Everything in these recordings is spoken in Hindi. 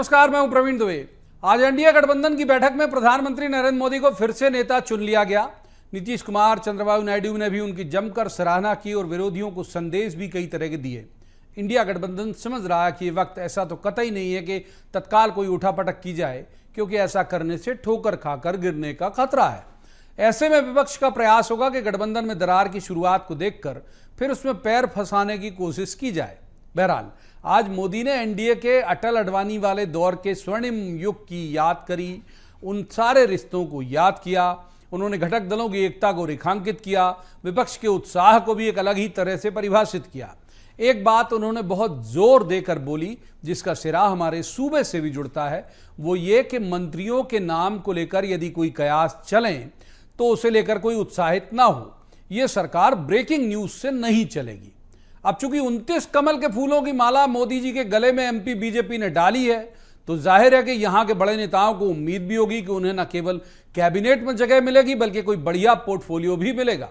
नमस्कार, मैं हूं प्रवीण दुबे। आज एनडीए गठबंधन की बैठक में प्रधानमंत्री नरेंद्र मोदी को फिर से नेता चुन लिया गया। नीतीश कुमार, चंद्रबाबू नायडू ने भी उनकी जमकर सराहना की और विरोधियों को संदेश भी कई तरह के दिए। इंडिया गठबंधन समझ रहा है कि ये वक्त ऐसा तो कतई नहीं है कि तत्काल कोई उठापटक की जाए, क्योंकि ऐसा करने से ठोकर खाकर गिरने का खतरा है। ऐसे में विपक्ष का प्रयास होगा कि गठबंधन में दरार की शुरुआत को देखकर फिर उसमें पैर फंसाने की कोशिश की जाए। बहरहाल, आज मोदी ने एनडीए के अटल अडवाणी वाले दौर के स्वर्णिम युग की याद करी, उन सारे रिश्तों को याद किया। उन्होंने घटक दलों की एकता को रेखांकित किया, विपक्ष के उत्साह को भी एक अलग ही तरह से परिभाषित किया। एक बात उन्होंने बहुत जोर देकर बोली, जिसका सिरा हमारे सूबे से भी जुड़ता है, वो ये कि मंत्रियों के नाम को लेकर यदि कोई कयास चलें तो उसे लेकर कोई उत्साहित ना हो। ये सरकार ब्रेकिंग न्यूज से नहीं चलेगी। अब चूंकि 29 कमल के फूलों की माला मोदी जी के गले में एमपी बीजेपी ने डाली है, तो जाहिर है कि यहां के बड़े नेताओं को उम्मीद भी होगी कि उन्हें न केवल कैबिनेट में जगह मिलेगी बल्कि कोई बढ़िया पोर्टफोलियो भी मिलेगा।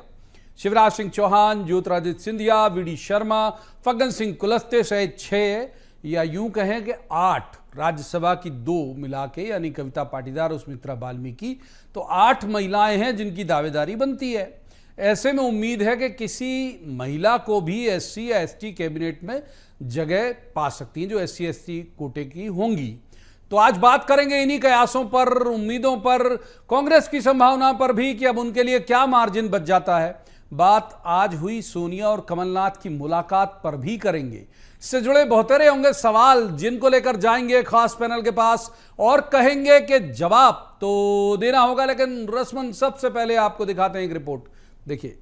शिवराज सिंह चौहान, ज्योतिरादित्य सिंधिया, वीडी शर्मा, फग्गन सिंह कुलस्ते सहित 6 या यूं कहें कि 8, राज्यसभा की 2 मिला के, यानी कविता पाटीदार और सुमित्रा वाल्मीकि, तो 8 महिलाएं हैं जिनकी दावेदारी बनती है। ऐसे में उम्मीद है कि किसी महिला को भी एससी या एसटी कैबिनेट में जगह पा सकती हैं, जो एससी एसटी कोटे की होंगी। तो आज बात करेंगे इन्हीं कयासों पर, उम्मीदों पर, कांग्रेस की संभावना पर भी कि अब उनके लिए क्या मार्जिन बच जाता है। बात आज हुई सोनिया और कमलनाथ की मुलाकात पर भी करेंगे। इससे जुड़े बहुतेरे होंगे सवाल, जिनको लेकर जाएंगे खास पैनल के पास और कहेंगे कि जवाब तो देना होगा, लेकिन रस्मन सबसे पहले आपको दिखाते हैं एक रिपोर्ट। देखिए,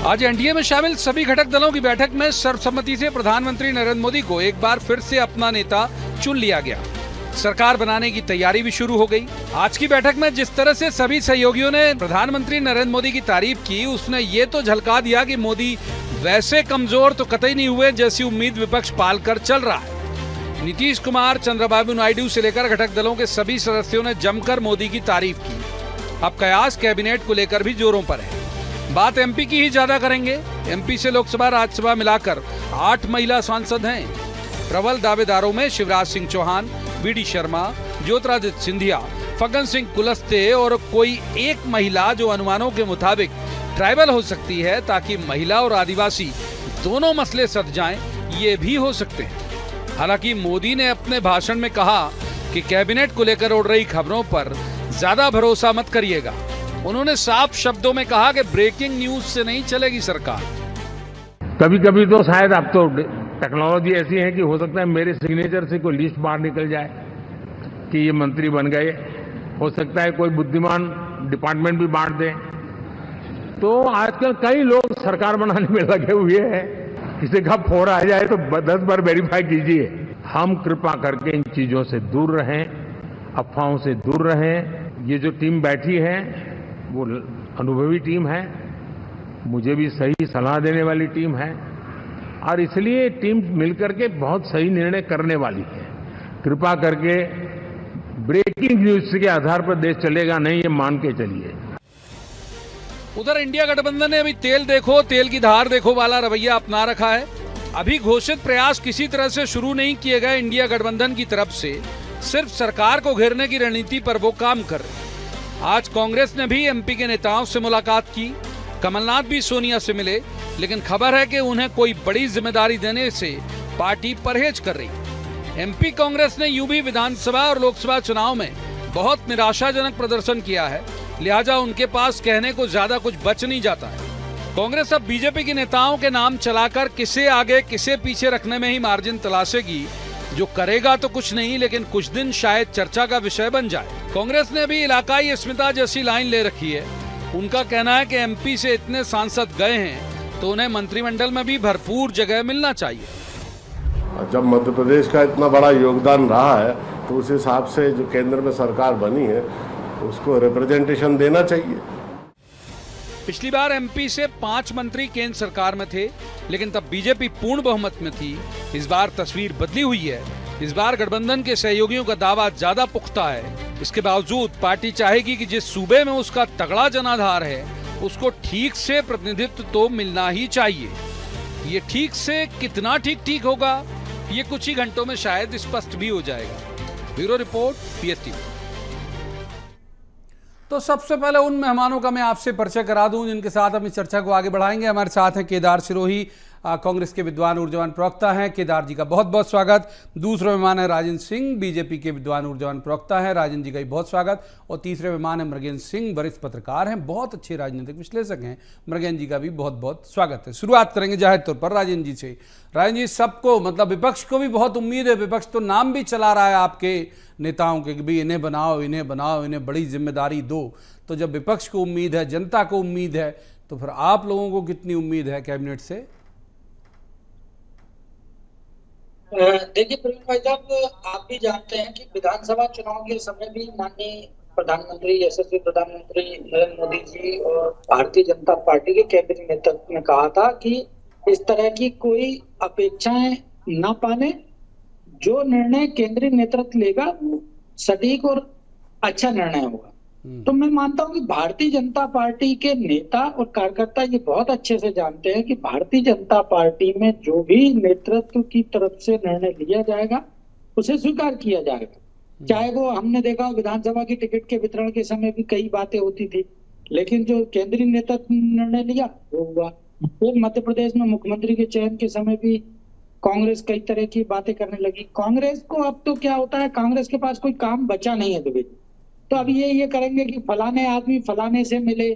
आज एनडीए में शामिल सभी घटक दलों की बैठक में सर्वसम्मति से प्रधानमंत्री नरेंद्र मोदी को एक बार फिर से अपना नेता चुन लिया गया। सरकार बनाने की तैयारी भी शुरू हो गई। आज की बैठक में जिस तरह से सभी सहयोगियों ने प्रधानमंत्री नरेंद्र मोदी की तारीफ की, उसने ये तो झलका दिया कि मोदी वैसे कमजोर तो कतई नहीं हुए जैसी उम्मीद विपक्ष पालकर चल रहा है। नीतीश कुमार, चंद्रबाबू नायडू से लेकर घटक दलों के सभी सदस्यों ने जमकर मोदी की तारीफ की। अब कयास कैबिनेट को लेकर भी जोरों पर है। बात एमपी की ही ज्यादा करेंगे। एमपी से लोकसभा राज्यसभा मिलाकर 8 महिला सांसद हैं। प्रबल दावेदारों में शिवराज सिंह चौहान, वीडी शर्मा, ज्योतिरादित्य सिंधिया, फग्गन सिंह कुलस्ते और कोई एक महिला जो अनुमानों के मुताबिक ट्राइबल हो सकती है, ताकि महिला और आदिवासी दोनों मसले सध जाएं, ये भी हो सकते हैं। हालांकि मोदी ने अपने भाषण में कहा कि कैबिनेट को लेकर उड़ रही खबरों पर ज्यादा भरोसा मत करिएगा। उन्होंने साफ शब्दों में कहा कि ब्रेकिंग न्यूज से नहीं चलेगी सरकार। कभी कभी तो शायद अब तो टेक्नोलॉजी ऐसी है कि हो सकता है मेरे सिग्नेचर से कोई लिस्ट बाहर निकल जाए कि ये मंत्री बन गए। हो सकता है कोई बुद्धिमान डिपार्टमेंट भी बांट दे। तो आजकल कई लोग सरकार बनाने में लगे हुए हैं। किसी का फोन आ जाए तो 10 बार वेरीफाई कीजिए। हम कृपा करके इन चीजों से दूर रहें, अफवाहों से दूर रहें। ये जो टीम बैठी है वो अनुभवी टीम है, मुझे भी सही सलाह देने वाली टीम है, और इसलिए टीम मिलकर के बहुत सही निर्णय करने वाली है। कृपा करके ब्रेकिंग न्यूज के आधार पर देश चलेगा नहीं, ये मान के चलिए। उधर इंडिया गठबंधन ने अभी तेल देखो तेल की धार देखो वाला रवैया अपना रखा है। अभी घोषित प्रयास किसी तरह से शुरू नहीं किए गए इंडिया गठबंधन की तरफ से, सिर्फ सरकार को घेरने की रणनीति पर वो काम कर रहे। आज कांग्रेस ने भी एमपी के नेताओं से मुलाकात की। कमलनाथ भी सोनिया से मिले, लेकिन खबर है कि उन्हें कोई बड़ी जिम्मेदारी देने से पार्टी परहेज कर रही। एमपी कांग्रेस ने यूं भी विधानसभा और लोकसभा चुनाव में बहुत निराशाजनक प्रदर्शन किया है, लिहाजा उनके पास कहने को ज्यादा कुछ बच नहीं जाता है। कांग्रेस अब बीजेपी के नेताओं के नाम चलाकर किसे आगे किसे पीछे रखने में ही मार्जिन तलाशेगी, जो करेगा तो कुछ नहीं, लेकिन कुछ दिन शायद चर्चा का विषय बन जाए। कांग्रेस ने भी इलाकाई अस्मिता जैसी लाइन ले रखी है। उनका कहना है कि एमपी से इतने सांसद गए हैं तो उन्हें मंत्रिमंडल में भी भरपूर जगह मिलना चाहिए। जब मध्य प्रदेश का इतना बड़ा योगदान रहा है तो उस हिसाब से जो केंद्र में सरकार बनी है उसको रिप्रेजेंटेशन देना चाहिए। पिछली बार एमपी से 5 मंत्री केंद्र सरकार में थे, लेकिन तब बीजेपी पूर्ण बहुमत में थी। इस बार तस्वीर बदली हुई है। इस बार गठबंधन के सहयोगियों का दावा ज्यादा पुख्ता है। इसके बावजूद पार्टी चाहेगी कि जिस सूबे में उसका तगड़ा जनाधार है उसको ठीक से प्रतिनिधित्व तो मिलना ही चाहिए। ये ठीक से कितना ठीक होगा, ये कुछ ही घंटों में शायद स्पष्ट भी हो जाएगा। Bureau report, PSTV। तो सबसे पहले उन मेहमानों का मैं आपसे परिचय करा दूं जिनके साथ हम इस चर्चा को आगे बढ़ाएंगे। हमारे साथ हैं केदार सिरोही, कांग्रेस के विद्वान ऊर्जावान प्रवक्ता हैं। केदार जी का बहुत बहुत स्वागत। दूसरे मेहमान है राजेंद्र सिंह, बीजेपी के विद्वान ऊर्जावान प्रवक्ता हैं। राजेंद्र जी का भी बहुत स्वागत। और तीसरे मेहमान है मृगेंद्र सिंह, वरिष्ठ पत्रकार हैं, बहुत अच्छे राजनीतिक विश्लेषक हैं। मृगेंद्र जी का भी बहुत बहुत स्वागत है। शुरुआत करेंगे जाहिर तौर पर राजेंद्र जी से। राजेंद्र जी, सबको मतलब विपक्ष को भी बहुत उम्मीद है, विपक्ष तो नाम भी चला रहा है आपके नेताओं के कि भाई इन्हें बनाओ, इन्हें बड़ी जिम्मेदारी दो। तो जब विपक्ष को उम्मीद है, जनता को उम्मीद है, तो फिर आप लोगों को कितनी उम्मीद है कैबिनेट से? देखिए प्रवीण भाई साहब, आप भी जानते हैं कि विधानसभा चुनाव के समय भी माननीय प्रधानमंत्री, यशस्वी प्रधानमंत्री नरेंद्र मोदी जी और भारतीय जनता पार्टी के कैबिनेट नेतृत्व ने कहा था कि इस तरह की कोई अपेक्षाएं न पाने, जो निर्णय केंद्रीय नेतृत्व लेगा वो सटीक और अच्छा निर्णय होगा। तो मैं मानता हूं कि भारतीय जनता पार्टी के नेता और कार्यकर्ता ये बहुत अच्छे से जानते हैं कि भारतीय जनता पार्टी में जो भी नेतृत्व की तरफ से निर्णय लिया जाएगा उसे स्वीकार किया जाएगा। चाहे वो हमने देखा विधानसभा की टिकट के वितरण के समय भी कई बातें होती थी, लेकिन जो केंद्रीय नेतृत्व ने निर्णय लिया वो हुआ। फिर मध्य प्रदेश में मुख्यमंत्री के चयन के समय भी कांग्रेस कई तरह की बातें करने लगी। कांग्रेस को अब तो क्या होता है, कांग्रेस के पास कोई काम बचा नहीं है दुबे, तो अब ये करेंगे कि फलाने आदमी फलाने से मिले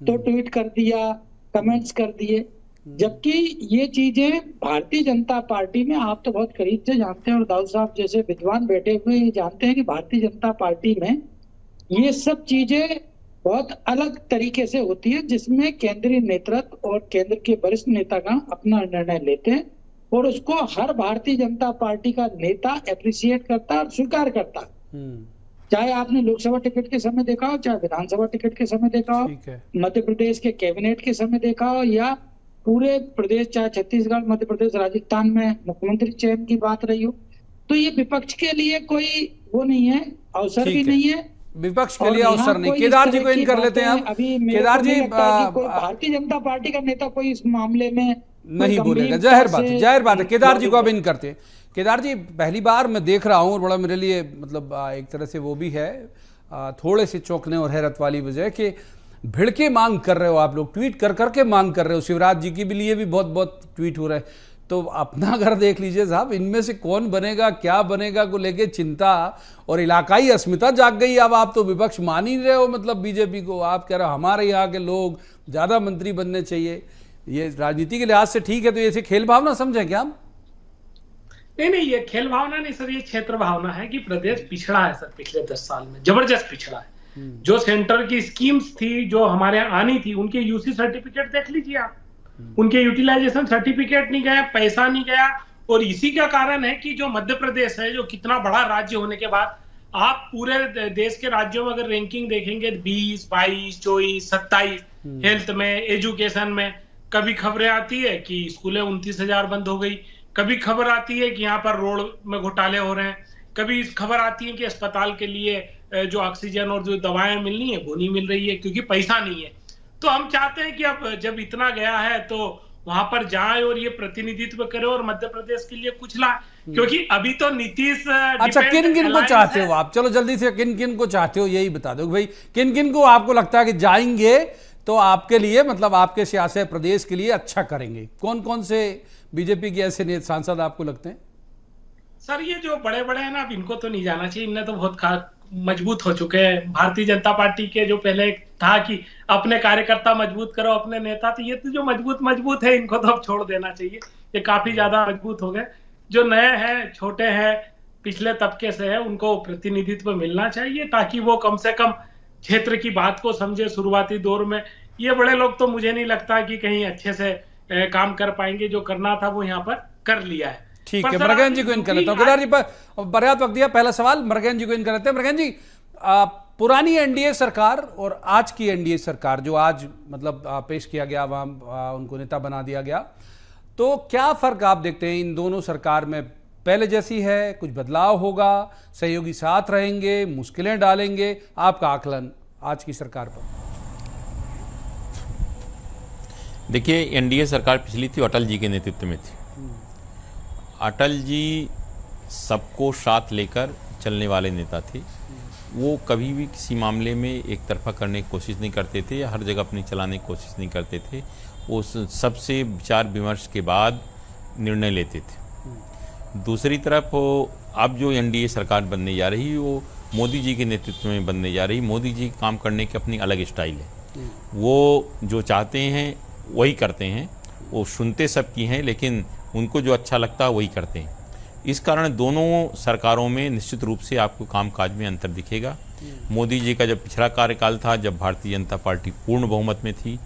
तो ट्वीट कर दिया, कमेंट्स कर दिए। जबकि ये चीजें भारतीय जनता पार्टी में, आप तो बहुत करीब से जानते हैं और दाऊद साहब जैसे विद्वान बैठे हुए ये जानते हैं कि भारतीय जनता पार्टी में ये सब चीजें बहुत अलग तरीके से होती है, जिसमें केंद्रीय नेतृत्व और केंद्र के वरिष्ठ नेतागण अपना निर्णय लेते हैं और उसको हर भारतीय जनता पार्टी का नेता अप्रिशिएट करता है और स्वीकार करता है। चाहे आपने लोकसभा टिकट के समय देखा हो, चाहे विधानसभा टिकट के समय देखा हो, मध्य प्रदेश के कैबिनेट के समय देखा हो, या पूरे प्रदेश चाहे छत्तीसगढ़, मध्य प्रदेश, राजस्थान में मुख्यमंत्री चयन की बात रही हो, तो ये विपक्ष के लिए कोई वो नहीं है, अवसर भी नहीं है। विपक्ष के लिए अवसर नहीं। केदार जी को इन कर लेते हैं हम। केदार जी, भारतीय जनता पार्टी का नेता कोई इस मामले में नहीं बोलेगा, जाहिर बात है। केदार जी को अब इन करते हैं। केदार जी, पहली बार मैं देख रहा हूँ और बड़ा मेरे लिए मतलब एक तरह से वो भी है थोड़े से चौंकने और हैरत वाली वजह कि भिड़के मांग कर रहे हो आप लोग, ट्वीट कर करके मांग कर रहे हो। शिवराज जी के लिए भी बहुत ट्वीट हो रहे हैं। तो अपना घर देख लीजिए साहब, इनमें से कौन बनेगा, क्या बनेगा को लेके चिंता और इलाकाई अस्मिता जाग गई। अब आप तो विपक्ष मान ही रहे हो, मतलब बीजेपी को आप कह रहे हो हमारे यहाँ के लोग ज्यादा मंत्री बनने चाहिए। ये राजनीति के लिहाज से ठीक है, तो ऐसे खेल भावना समझें क्या हम? नहीं, ये खेल भावना नहीं सर, ये क्षेत्र भावना है कि प्रदेश पिछड़ा है सर। पिछले 10 साल में जबरदस्त पिछड़ा है। जो सेंटर की स्कीम्स थी, जो हमारे यहाँ आनी थी, उनके यूसी सर्टिफिकेट देख लीजिए आप, उनके यूटिलाइजेशन सर्टिफिकेट नहीं गया, पैसा नहीं गया। और इसी का कारण है कि जो मध्य प्रदेश है, जो कितना बड़ा राज्य होने के बाद, आप पूरे देश के राज्यों में अगर रैंकिंग देखेंगे 20, 22, 24, 27 हेल्थ में, एजुकेशन में, कभी खबरें आती है कि स्कूलें 29,000 बंद हो गई, कभी खबर आती है कि यहाँ पर रोड में घोटाले हो रहे हैं, कभी खबर आती है कि अस्पताल के लिए जो ऑक्सीजन और जो दवाएं मिलनी है वो नहीं मिल रही है क्योंकि पैसा नहीं है। तो हम चाहते हैं कि अब जब इतना गया है तो वहां पर जाए और ये प्रतिनिधित्व करे और मध्य प्रदेश के लिए कुछ लाए, क्योंकि अभी तो नीतीश। अच्छा, किन किन को चाहते हो आप? चलो जल्दी से, किन किन को चाहते हो यही बता दो भाई। किन किन को आपको लगता है कि जाएंगे तो आपके लिए, मतलब आपके सियासत प्रदेश के लिए अच्छा करेंगे? कौन कौन से बीजेपी के ऐसे सांसद आपको लगते हैं? सर ये जो बड़े बड़े हैं ना, अब इनको तो नहीं जाना चाहिए, इनने तो बहुत मजबूत हो चुके हैं। भारतीय जनता पार्टी के जो पहले था कि अपने कार्यकर्ता मजबूत करो, अपने नेता, तो ये तो जो मजबूत है, इनको तो अब छोड़ देना चाहिए। ये काफी ज्यादा मजबूत हो गए। जो नए हैं, छोटे हैं, पिछले तबके से है, उनको प्रतिनिधित्व मिलना चाहिए ताकि वो कम से कम क्षेत्र की बात को समझे। शुरुआती दौर में ये बड़े लोग तो मुझे नहीं लगता कि कहीं अच्छे से काम कर पाएंगे। जो करना था वो यहाँ पर कर लिया है। ठीक है, मृगेंद्र जी को इन कर लेता हूँ। केदार जी पर पर्याप्त वक्त दिया। पहला सवाल मृगेंद्र जी को इन कर लेते हैं। मृगेंद्र जी, पुरानी एनडीए सरकार और आज की एनडीए सरकार जो आज मतलब पेश किया गया, वहां उनको नेता बना दिया गया, तो क्या फर्क आप देखते हैं इन दोनों सरकार में? पहले जैसी है, कुछ बदलाव होगा, सहयोगी साथ रहेंगे, मुश्किलें डालेंगे? आपका आकलन आज की सरकार पर। देखिए, एनडीए सरकार पिछली थी, अटल जी के नेतृत्व में थी। अटल जी सबको साथ लेकर चलने वाले नेता थे। वो कभी भी किसी मामले में एक तरफा करने की कोशिश नहीं करते थे या हर जगह अपनी चलाने की कोशिश नहीं करते थे। वो सबसे विचार विमर्श के बाद निर्णय लेते थे। दूसरी तरफ अब जो एनडीए सरकार बनने जा रही है वो मोदी जी के नेतृत्व में बनने जा रही है। मोदी जी काम करने की अपनी अलग स्टाइल है। वो जो चाहते हैं वही करते हैं। वो सुनते सबकी हैं, लेकिन उनको जो अच्छा लगता है वही करते हैं। इस कारण दोनों सरकारों में निश्चित रूप से आपको कामकाज में अंतर दिखेगा। मोदी जी का जब पिछला कार्यकाल था, जब भारतीय जनता पार्टी पूर्ण बहुमत में थी,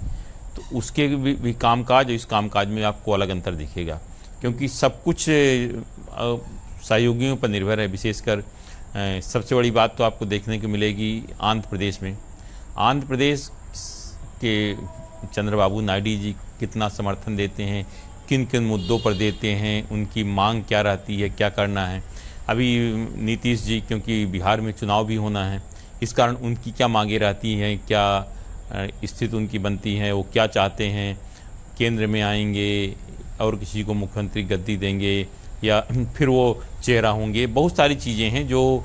तो उसके भी कामकाज और इस कामकाज में आपको अलग अंतर दिखेगा, क्योंकि सब कुछ सहयोगियों पर निर्भर है। विशेषकर सबसे बड़ी बात तो आपको देखने को मिलेगी आंध्र प्रदेश में। आंध्र प्रदेश के चंद्रबाबू नायडू जी कितना समर्थन देते हैं, किन किन मुद्दों पर देते हैं, उनकी मांग क्या रहती है, क्या करना है। अभी नीतीश जी, क्योंकि बिहार में चुनाव भी होना है, इस कारण उनकी क्या मांगे रहती हैं, क्या स्थिति उनकी बनती है, वो क्या चाहते हैं, केंद्र में आएंगे और किसी को मुख्यमंत्री गद्दी देंगे या फिर वो चेहरा होंगे। बहुत सारी चीज़ें हैं जो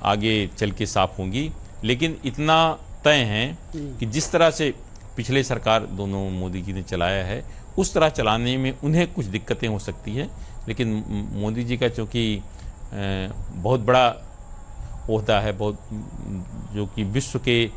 आगे चल के साफ होंगी। लेकिन इतना तय है कि जिस तरह से पिछले सरकार दोनों मोदी जी ने चलाया है, उस तरह चलाने में उन्हें कुछ दिक्कतें हो सकती है। लेकिन मोदी जी का चूँकि बहुत बड़ा ओहदा है, बहुत जो कि विश्व के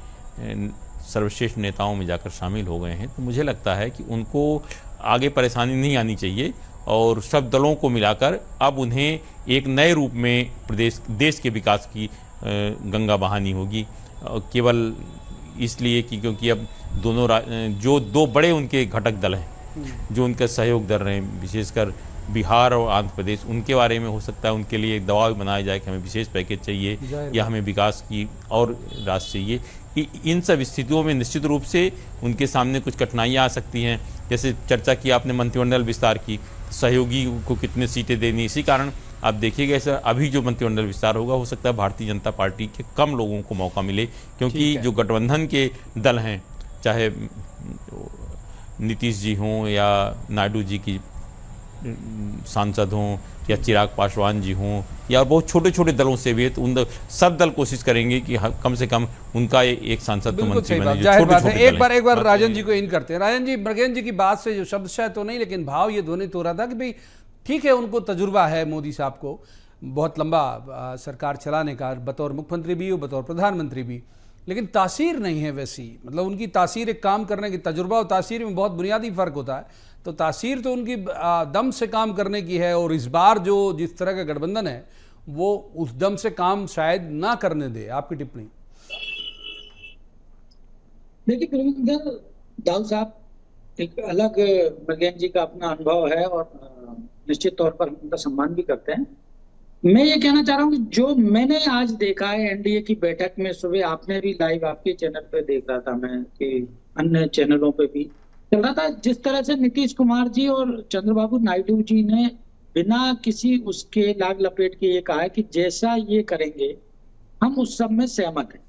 सर्वश्रेष्ठ नेताओं में जाकर शामिल हो गए हैं, तो मुझे लगता है कि उनको आगे परेशानी नहीं आनी चाहिए और सब दलों को मिलाकर अब उन्हें एक नए रूप में देश के विकास की गंगा बहानी होगी। केवल इसलिए कि क्योंकि अब दोनों जो दो बड़े उनके घटक दल हैं जो उनका सहयोग कर रहे हैं, विशेषकर बिहार और आंध्र प्रदेश, उनके बारे में हो सकता है उनके लिए एक दबाव बनाया जाए कि हमें विशेष पैकेज चाहिए या हमें विकास की और राशि चाहिए। इन सब स्थितियों में निश्चित रूप से उनके सामने कुछ कठिनाइयाँ आ सकती हैं। जैसे चर्चा की आपने मंत्रिमंडल विस्तार की, सहयोगी को कितने सीटें देनी, इसी कारण आप देखिएगा सर अभी जो मंत्रिमंडल विस्तार होगा हो सकता है भारतीय जनता पार्टी के कम लोगों को मौका मिले, क्योंकि जो गठबंधन के दल हैं, चाहे नीतीश जी हों या नायडू जी की सांसद हों या चिराग पासवान जी हों या बहुत छोटे छोटे दलों से भी है, तो उन सब दल कोशिश करेंगे कि कम से कम उनका एक सांसद तो मंत्री बने। जाहिर बात है। एक बार राजन जी को इन करते हैं। राजन जी, मृगेन जी की बात से जो शब्द शायद तो नहीं, लेकिन भाव ये ध्वनित हो रहा था कि भाई ठीक है, उनको तजुर्बा है मोदी साहब को बहुत लंबा सरकार चलाने का, बतौर मुख्यमंत्री भी और बतौर प्रधानमंत्री भी, लेकिन तासीर नहीं है वैसी। मतलब उनकी तासीर, एक काम करने की तजुर्बा और तासीर में बहुत बुनियादी फर्क होता है। तो तासीर तो उनकी दम से काम करने की है, और इस बार जो जिस तरह का गठबंधन है वो उस दम से काम शायद ना करने दे। आपकी टिप्पणी? देखिए दाऊ साहब, एक अलग मृगेन जी का अपना अनुभव है और निश्चित तौर पर उनका सम्मान भी करते हैं। मैं ये कहना चाह रहा हूँ कि जो मैंने आज देखा है एनडीए की बैठक में, सुबह आपने भी लाइव आपके चैनल पे देख रहा था मैं, कि अन्य चैनलों पे भी चल रहा था, जिस तरह से नीतीश कुमार जी और चंद्रबाबू नायडू जी ने बिना किसी उसके लाग लपेट के ये कहा है कि जैसा ये करेंगे हम उस सब में सहमत हैं।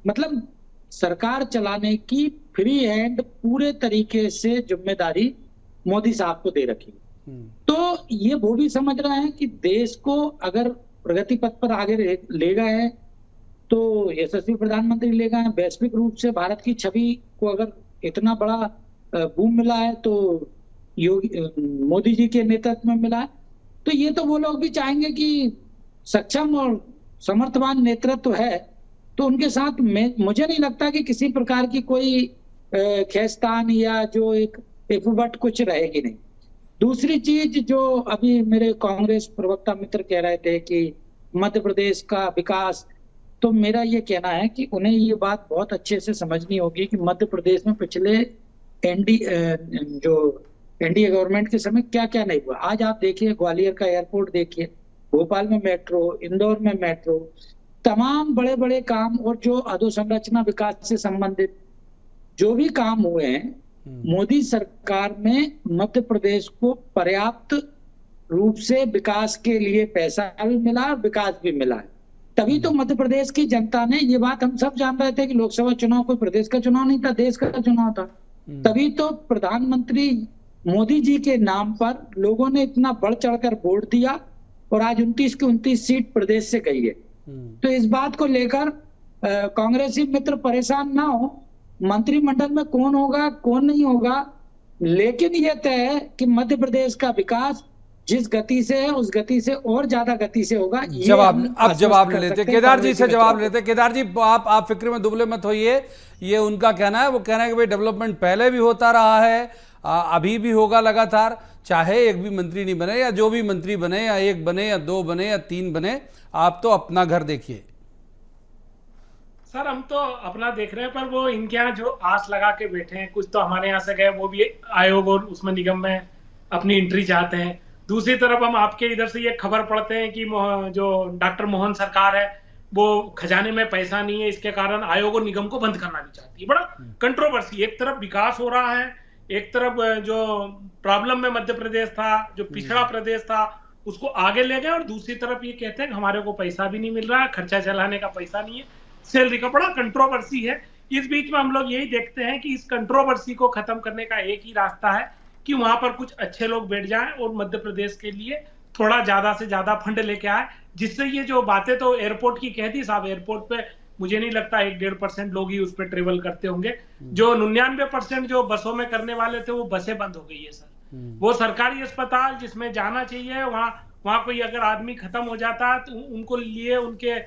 मतलब सरकार चलाने की फ्री हैंड पूरे तरीके से जिम्मेदारी मोदी साहब को दे रखी। तो ये वो भी समझ रहे हैं कि देश को अगर प्रगति पथ पर आगे ले गए हैं तो यशस्वी प्रधानमंत्री ले गए हैं। वैश्विक रूप से भारत की छवि को अगर इतना बड़ा बूम मिला है तो मोदी जी के नेतृत्व में मिला है, तो ये तो वो लोग भी चाहेंगे कि सक्षम और समर्थवान नेतृत्व है तो उनके साथ मुझे नहीं लगता कि किसी प्रकार की कोई खेस्तान या जो एक उबट कुछ रहेगी नहीं। दूसरी चीज जो अभी मेरे कांग्रेस प्रवक्ता मित्र कह रहे थे कि मध्य प्रदेश का विकास, तो मेरा ये कहना है कि उन्हें ये बात बहुत अच्छे से समझनी होगी कि मध्य प्रदेश में पिछले एनडीए गवर्नमेंट के समय क्या क्या नहीं हुआ। आज आप देखिए, ग्वालियर का एयरपोर्ट देखिए, भोपाल में मेट्रो, इंदौर में मेट्रो, तमाम बड़े बड़े काम और जो अधोसंरचना विकास से संबंधित जो भी काम हुए हैं, मोदी सरकार में मध्य प्रदेश को पर्याप्त रूप से विकास के लिए पैसा भी मिला और विकास भी मिला है। तभी तो मध्य प्रदेश की जनता ने, ये बात हम सब जान रहे थे कि लोकसभा चुनाव कोई प्रदेश का चुनाव नहीं था, देश का चुनाव था। तभी तो प्रधानमंत्री मोदी जी के नाम पर लोगों ने इतना बढ़ चढ़कर वोट दिया और आज 29 की 29 सीट प्रदेश से गई है। तो इस बात को लेकर कांग्रेसी मित्र परेशान ना हो, मंत्रिमंडल में कौन होगा कौन नहीं होगा, लेकिन यह तय है कि मध्य प्रदेश का विकास जिस गति से है उस गति से और ज्यादा गति से होगा। जवाब लेते केदार जी से जवाब लेते। केदार जी, आप फिक्र में दुबले मत होइए, ये उनका कहना है, वो कहना है कि भाई डेवलपमेंट पहले भी होता रहा है, अभी भी होगा लगातार, चाहे एक भी मंत्री नहीं बने या जो भी मंत्री बने, या एक बने या दो बने या तीन बने, आप तो अपना घर देखिए। सर हम तो अपना देख रहे हैं, पर वो इनके यहाँ जो आस लगा के बैठे हैं, कुछ तो हमारे यहाँ से गए, वो भी आयोग और उसमें निगम में अपनी एंट्री चाहते हैं। दूसरी तरफ हम आपके इधर से ये खबर पढ़ते हैं कि जो डॉक्टर मोहन सरकार है वो खजाने में पैसा नहीं है, इसके कारण आयोग और निगम को बंद करना भी चाहती है। बड़ा कंट्रोवर्सी, एक तरफ विकास हो रहा है, एक तरफ जो प्रॉब्लम में मध्य प्रदेश था, जो पिछड़ा प्रदेश था, उसको आगे ले गए, और दूसरी तरफ ये कहते हैं कि हमारे को पैसा भी नहीं मिल रहा है, खर्चा चलाने का पैसा नहीं है, सैलरी का। बड़ा कंट्रोवर्सी है। इस बीच में हम लोग यही देखते हैं कि इस कंट्रोवर्सी को खत्म करने का एक ही रास्ता है कि वहां पर कुछ अच्छे लोग बैठ जाएं और मध्य प्रदेश के लिए थोड़ा ज्यादा से ज्यादा फंड लेके आए, जिससे ये जो बातें तो एयरपोर्ट की कह दी साहब, एयरपोर्ट पे मुझे नहीं लगता 1-1.5% लोग ही उस पर ट्रेवल करते होंगे। जो 99% जो बसों में करने वाले थे वो बसें बंद हो गई है सर। वो सरकारी अस्पताल जिसमें जाना चाहिए, वहां कोई अगर आदमी खत्म हो जाता है तो उनको लिए उनके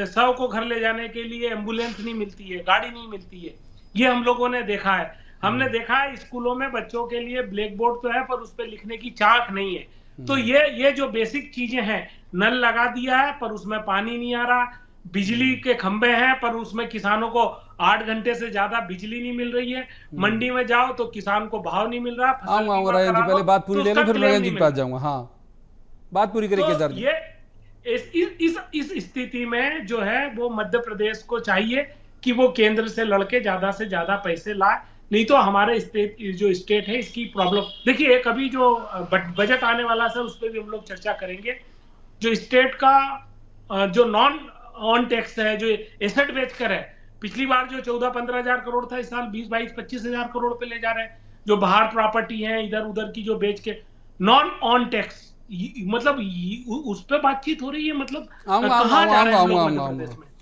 शव को घर ले जाने के लिए एम्बुलेंस नहीं मिलती है, गाड़ी नहीं मिलती है। ये हम लोगों ने देखा है। हमने देखा है स्कूलों में बच्चों के लिए ब्लैक बोर्ड तो है पर उस पर लिखने की चाक नहीं है। तो ये जो बेसिक चीजें हैं, नल लगा दिया है पर उसमें पानी नहीं आ रहा, बिजली के खंभे हैं पर उसमें किसानों को 8 घंटे से ज्यादा बिजली नहीं मिल रही है, मंडी में जाओ तो किसान को भाव नहीं मिल रहा। आऊंगा राजन जी, पहले बात पूरी ले लो फिर राजन जी के पास जाऊंगा। हाँ, बात पूरी करिए केदार जी। इस स्थिति में जो है वो मध्य प्रदेश को चाहिए कि वो केंद्र से लड़के ज्यादा से ज्यादा पैसे लाए, नहीं तो हमारे स्टेट है इसकी प्रॉब्लम। देखिए एक अभी जो बजट आने वाला सर, उस पर भी हम लोग चर्चा करेंगे। जो स्टेट का जो नॉन ऑन टैक्स है, जो एसेट बेचकर है, पिछली बार जो 14-15 हजार करोड़ था, इस साल 20-22-25 हजार करोड़ पे ले जा रहे हैं। जो बाहर प्रॉपर्टी है इधर उधर की जो बेच के नॉन ऑन टैक्स, मतलब उस पर बातचीत हो रही है, मतलब कहाँ जा रहे हैं लोग मध्य प्रदेश में।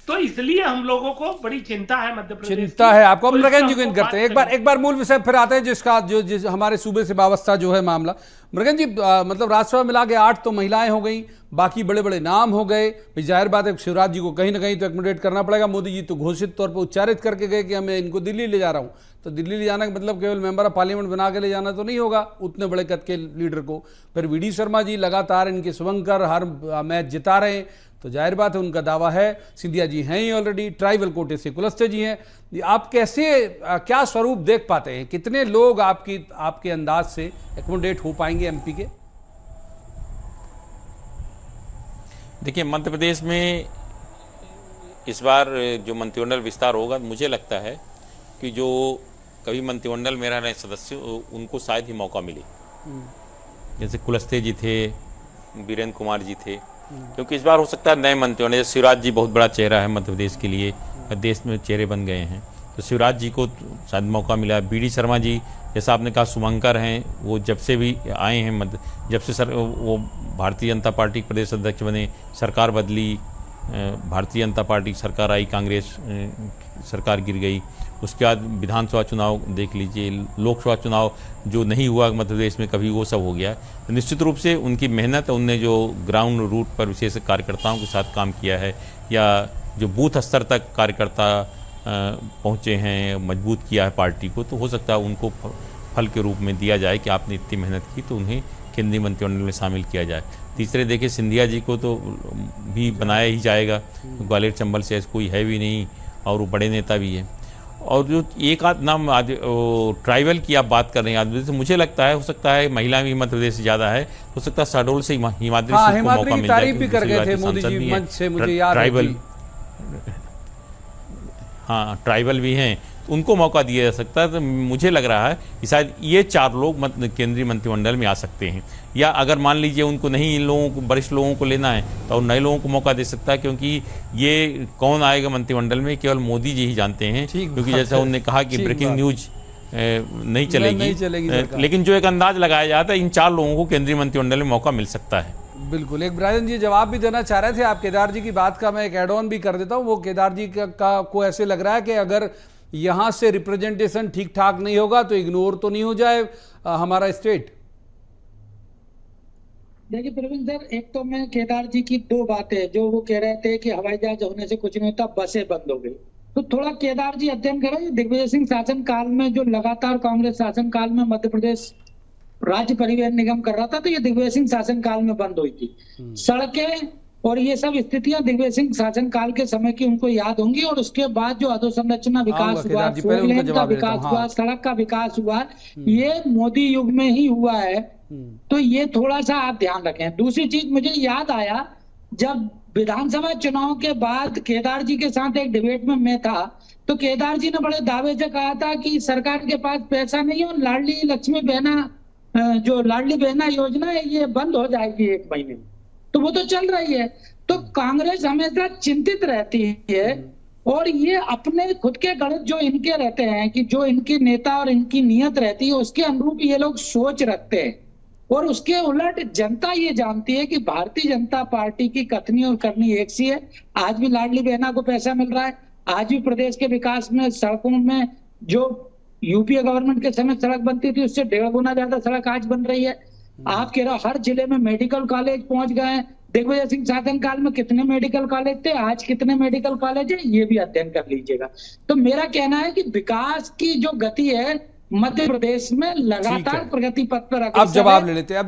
तो इसलिए हम लोगों को बड़ी चिंता है मध्य प्रदेश, चिंता है आपको। हम मृगन जी को करते हैं एक बार मूल विषय फिर आते हैं, जिसका जो हमारे सूबे से वाबस्ता जो है मामला। मृगन जी, मतलब राज्यसभा मिला के 8 तो महिलाएं हो गई, बाकी बड़े बड़े नाम हो गए। जाहिर बात है शिवराज जी को कहीं ना कहीं तो एकोमोडेट करना पड़ेगा। मोदी जी तो घोषित तौर पर उच्चारित करके गए कि मैं इनको दिल्ली ले जा रहा हूँ, तो दिल्ली ले जाने का मतलब केवल मेंबर ऑफ पार्लियामेंट बना के ले जाना तो नहीं होगा उतने बड़े कद के लीडर को। फिर वी.डी. शर्मा जी लगातार इनके शुभंकर हर मैच जिता रहे हैं, तो जाहिर बात है उनका दावा है। सिंधिया जी हैं ही ऑलरेडी, ट्राइबल कोटे से कुलस्ते जी हैं। आप कैसे क्या स्वरूप देख पाते हैं, कितने लोग आपके अंदाज से एकोमोडेट हो पाएंगे एमपी के? देखिए मध्य प्रदेश में इस बार जो मंत्रिमंडल विस्तार होगा, मुझे लगता है कि जो कभी मंत्रिमंडल में रह रहे सदस्य उनको शायद ही मौका मिले। जैसे कुलस्ते जी थे, वीरेंद्र कुमार जी थे, क्योंकि इस बार हो सकता है नए मंत्रिमंडल, शिवराज जी बहुत बड़ा चेहरा है मध्य प्रदेश के लिए, देश में चेहरे बन गए हैं, तो शिवराज जी को शायद मौका मिला। वी.डी. शर्मा जी जैसा आपने कहा शुभंकर हैं, वो जब से भी आए हैं, जब से वो भारतीय जनता पार्टी प्रदेश अध्यक्ष बने, सरकार बदली, भारतीय जनता पार्टी सरकार आई, कांग्रेस सरकार गिर गई, उसके बाद विधानसभा चुनाव देख लीजिए, लोकसभा चुनाव जो नहीं हुआ मध्य प्रदेश में कभी, वो सब हो गया। तो निश्चित रूप से उनकी मेहनत, उनने जो ग्राउंड रूट पर विशेष कार्यकर्ताओं के साथ काम किया है, या जो बूथ स्तर तक कार्यकर्ता पहुँचे हैं, मजबूत किया है पार्टी को, तो हो सकता है उनको फल के रूप में दिया जाए कि आपने इतनी मेहनत की तो उन्हें केंद्रीय मंत्रिमंडल में शामिल किया जाए। तीसरे देखिए सिंधिया जी को तो भी बनाया ही जाएगा, ग्वालियर चंबल से कोई है भी नहीं और वो बड़े नेता भी है। और जो एक आध नाम ट्राइबल की आप बात कर रहे हैं आदमी, तो मुझे लगता है हो सकता है महिला भी मध्य प्रदेश से ज़्यादा है, हो सकता है शहडोल से हिमाद्री को मौका मिल जाए, भी कर गए थे मोदी जी मंच से, मुझे याद है। ट्राइबल, हाँ ट्राइबल भी हैं, उनको मौका दिया जा सकता है। तो मुझे लग रहा है कि शायद ये 4 लोग केंद्रीय मंत्रिमंडल में आ सकते हैं, या अगर मान लीजिए उनको नहीं, इन लोगों को, वरिष्ठ लोगों को लेना है तो नए लोगों को मौका दे सकता है, क्योंकि ये कौन आएगा मंत्रिमंडल में केवल मोदी जी ही जानते हैं। क्योंकि जैसा उन्होंने कहा कि ब्रेकिंग न्यूज नहीं चलेगी, लेकिन जो एक अंदाज लगाया जाता है, इन 4 लोगों को केंद्रीय मंत्रिमंडल में मौका मिल सकता है। बिल्कुल। एक राजन जी जवाब भी देना चाह रहे थे आप केदार जी की बात का, मैं एक एड ऑन भी कर देता हूँ। वो केदार जी को ऐसे लग रहा है कि अगर यहाँ से रिप्रेजेंटेशन ठीक ठाक नहीं होगा तो इग्नोर तो नहीं हो जाए हमारा स्टेट। देखिए प्रवीण सर, एक तो मैं केदार जी की 2 बातें जो वो कह रहे थे कि हवाई जहाज होने से कुछ नहीं होता, बसें बंद हो गई, तो थोड़ा केदार जी अध्ययन करें। दिग्विजय सिंह शासन काल में जो लगातार कांग्रेस शासन काल में मध्य प्रदेश राज्य परिवहन निगम कर रहा था, तो ये दिग्विजय सिंह शासन काल में बंद हुई थी। सड़कें और ये सब स्थितियां दिग्विजय सिंह शासन काल के समय की उनको याद होंगी। और उसके बाद जो अधोसंरचना विकास हुआ, 4 लेन का विकास हुआ, सड़क का विकास हुआ, ये मोदी युग में ही हुआ है। तो ये थोड़ा सा आप ध्यान रखें। दूसरी चीज मुझे याद आया, जब विधानसभा चुनाव के बाद केदार जी के साथ एक डिबेट में मैं था, तो केदार जी ने बड़े दावे से कहा था कि सरकार के पास पैसा नहीं है और लाडली लक्ष्मी बहना, जो लाडली बहना योजना है, ये बंद हो जाएगी 1 महीने में। तो वो तो चल रही है। तो कांग्रेस हमेशा चिंतित रहती है और ये अपने खुद के गणित जो इनके रहते हैं, कि जो इनके नेता और इनकी नीयत रहती है, उसके अनुरूप ये लोग सोच रखते हैं। और उसके उलट जनता ये जानती है कि भारतीय जनता पार्टी की कथनी और करनी एक सी है। आज भी लाडली बहना को पैसा मिल रहा है, आज भी प्रदेश के विकास में, सड़कों में, जो यूपीए गवर्नमेंट के समय सड़क बनती थी उससे 1.5 गुना ज्यादा सड़क आज बन रही है। आप कह रहे हो हर जिले में मेडिकल कॉलेज पहुंच गए हैं। दिग्विजय सिंह शासन काल में कितने मेडिकल कॉलेज थे, आज कितने मेडिकल कॉलेज है, ये भी अध्ययन कर लीजिएगा। तो मेरा कहना है कि विकास की जो गति है मध्य प्रदेश में लगातार प्रगति पथ पर। अब जवाब ले लेते हैं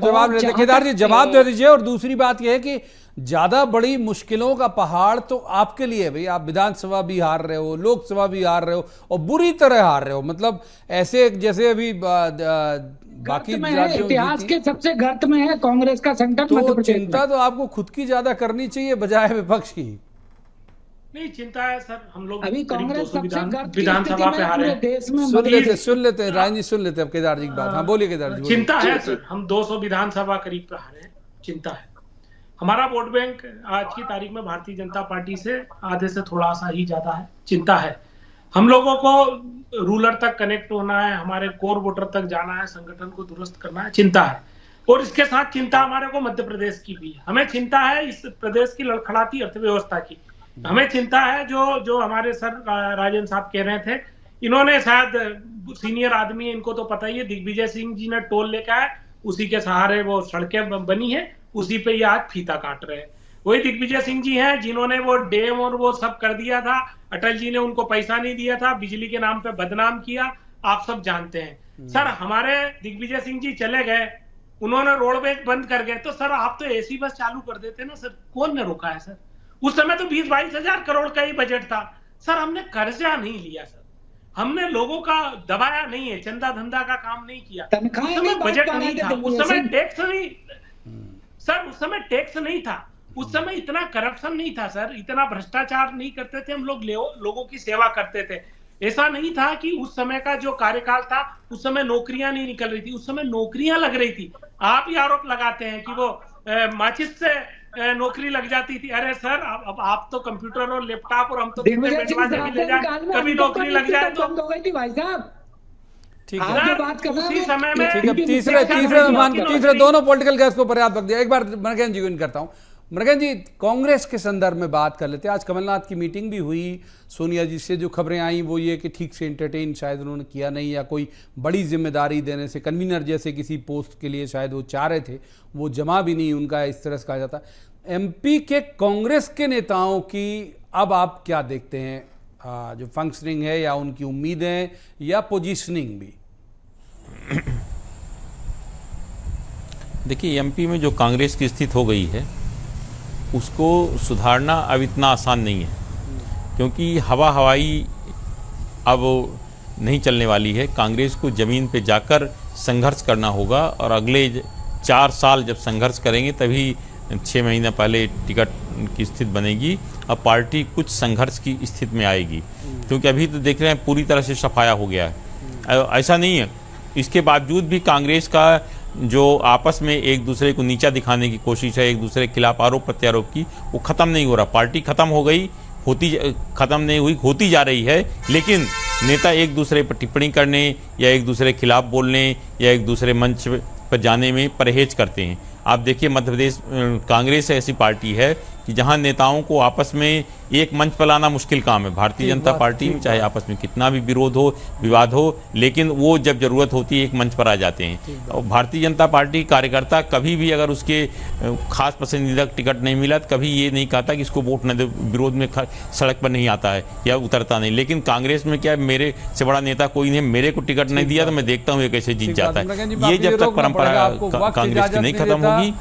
केदार जी, जवाब दे दीजिए। और दूसरी बात यह है कि ज्यादा बड़ी मुश्किलों का पहाड़ तो आपके लिए भाई, आप विधानसभा भी हार रहे हो, लोकसभा भी हार रहे हो और बुरी तरह हार रहे हो। मतलब ऐसे जैसे अभी बाकी इतिहास के सबसे गर्त में है कांग्रेस का संकट मध्य प्रदेश। चिंता तो आपको खुद की ज्यादा करनी चाहिए बजाय विपक्ष की। नहीं चिंता है सर, हम लोग अभी कांग्रेस विधानसभा पे हारे हैं। देश में सुन लेते हैं राजन जी, सुन लेते हैं अब केदार जी की बात। हाँ बोलिए केदार जी। चिंता है सर, हम 200 विधानसभा करीब पे हारे हैं, चिंता है। हमारा वोट बैंक आज की तारीख में भारतीय जनता पार्टी से आधे से थोड़ा सा ही ज्यादा है, चिंता है। हम लोगों को रूलर तक कनेक्ट होना है, हमारे कोर वोटर तक जाना है, संगठन को दुरुस्त करना है, चिंता है। और इसके साथ चिंता हमारे को मध्य प्रदेश की भी, हमें चिंता है इस प्रदेश की लड़खड़ाती अर्थव्यवस्था की। हमें चिंता है जो हमारे सर राजन साहब कह रहे थे, इन्होंने शायद सीनियर आदमी, इनको तो पता ही है, दिग्विजय सिंह जी ने टोल लेकर आए, उसी के सहारे वो सड़कें बनी है, उसी पे ये आज फीता काट रहे हैं। वही दिग्विजय सिंह जी हैं जिन्होंने वो डैम और वो सब कर दिया था, अटल जी ने उनको पैसा नहीं दिया था, बिजली के नाम पे बदनाम किया, आप सब जानते हैं। सर हमारे दिग्विजय सिंह जी चले गए, उन्होंने रोडवेज बंद कर गए, तो सर आप तो एसी बस चालू कर देते ना सर, कौन ने रोका है सर? उस समय तो 20-22 हजार करोड़ का ही बजट था सर, हमने कर्जा नहीं लिया सर, हमने लोगों का दबाया नहीं है, चंदा धंधा का काम नहीं किया, उस समय बजट नहीं था, उस समय टैक्स नहीं सर, उस समय टैक्स नहीं था, उस समय इतना करप्शन नहीं था सर, इतना भ्रष्टाचार नहीं करते थे हम लोग, लोगों की सेवा करते थे। ऐसा नहीं था कि उस समय का जो कार्यकाल था उस समय नौकरियां नहीं निकल रही थी, उस समय नौकरियां लग रही थी। आप ही आरोप लगाते हैं कि वो माचिस से नौकरी लग जाती थी। अरे सर अब आप तो कंप्यूटर और लैपटॉप और हम तो ले जाए, कभी नौकरी लग जाए तो बंद हो गई थी भाई साहब। ठीक है, बात उसी समय में तीसरे दोनों पॉलिटिकल गैस को पर्याप्त वक्त दिया। एक बार मृगन जी करता हूं। मृगन जी, कांग्रेस के संदर्भ में बात कर लेते हैं। आज कमलनाथ की मीटिंग भी हुई, सोनिया जी से जो खबरें आई वो ये कि ठीक से एंटरटेन शायद उन्होंने किया नहीं, या कोई बड़ी जिम्मेदारी देने से, कन्वीनर जैसे किसी पोस्ट के लिए शायद वो चाह रहे थे, वो जमा भी नहीं उनका, इस तरह से कहा जाता। एमपी के कांग्रेस के नेताओं की अब आप क्या देखते हैं, जो फंक्शनिंग है या उनकी उम्मीदें या पोजीशनिंग भी? देखिए, एमपी में जो कांग्रेस की स्थिति हो गई है उसको सुधारना अब इतना आसान नहीं है, क्योंकि हवाई अब नहीं चलने वाली है। कांग्रेस को ज़मीन पे जाकर संघर्ष करना होगा, और अगले 4 साल जब संघर्ष करेंगे तभी 6 महीने पहले टिकट की स्थिति बनेगी, अब पार्टी कुछ संघर्ष की स्थिति में आएगी, क्योंकि अभी तो देख रहे हैं पूरी तरह से सफाया हो गया है। ऐसा नहीं है, इसके बावजूद भी कांग्रेस का जो आपस में एक दूसरे को नीचा दिखाने की कोशिश है, एक दूसरे के खिलाफ आरोप प्रत्यारोप की, वो खत्म नहीं हो रहा। पार्टी खत्म हो गई, खत्म नहीं हुई, होती जा रही है, लेकिन नेता एक दूसरे पर टिप्पणी करने या एक दूसरे के खिलाफ बोलने या एक दूसरे मंच पर जाने में परहेज करते हैं। आप देखिए मध्य प्रदेश कांग्रेस ऐसी पार्टी है कि जहां नेताओं को आपस में एक मंच पर लाना मुश्किल काम है। भारतीय जनता पार्टी में चाहे आपस में कितना भी विरोध हो, विवाद हो, लेकिन वो जब जरूरत होती है एक मंच पर आ जाते हैं। और भारतीय जनता पार्टी कार्यकर्ता कभी भी अगर उसके खास पसंदीदा टिकट नहीं मिला तो कभी ये नहीं कहता कि इसको वोट न दे, विरोध में सड़क पर नहीं आता है या उतरता नहीं। लेकिन कांग्रेस में क्या, मेरे से बड़ा नेता कोई नहीं, मेरे को टिकट नहीं दिया तो मैं देखता हूँ ये कैसे जीत जाता है। ये जब तक परंपरा कांग्रेस की नहीं खत्म होगी,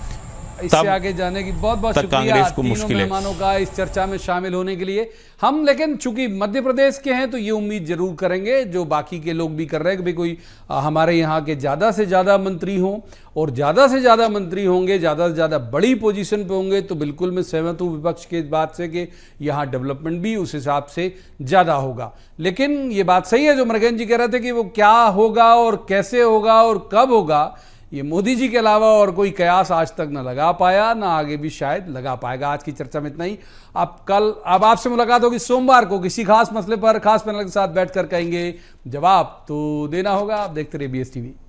इससे आगे जाने की बहुत बहुत शुक्रिया तीनों मेहमानों का इस चर्चा में शामिल होने के लिए। हम लेकिन चूंकि मध्य प्रदेश के हैं तो ये उम्मीद जरूर करेंगे जो बाकी के लोग भी कर रहे हैं कि भाई कोई हमारे यहाँ के ज़्यादा से ज़्यादा मंत्री हों, और ज़्यादा से ज़्यादा मंत्री होंगे, ज़्यादा से ज़्यादा बड़ी पोजीशन पे होंगे, तो बिल्कुल मैं सहमत हूँ विपक्ष के इस बात से कि यहाँ डेवलपमेंट भी उस हिसाब से ज़्यादा होगा। लेकिन ये बात सही है जो मृगेन जी कह रहे थे कि वो क्या होगा और कैसे होगा और कब होगा, ये मोदी जी के अलावा और कोई कयास आज तक न लगा पाया, ना आगे भी शायद लगा पाएगा। आज की चर्चा में इतना ही। अब आपसे मुलाकात होगी सोमवार को किसी खास मसले पर खास पैनल के साथ बैठकर कहेंगे जवाब तो देना होगा। आप देखते रहिए BS TV।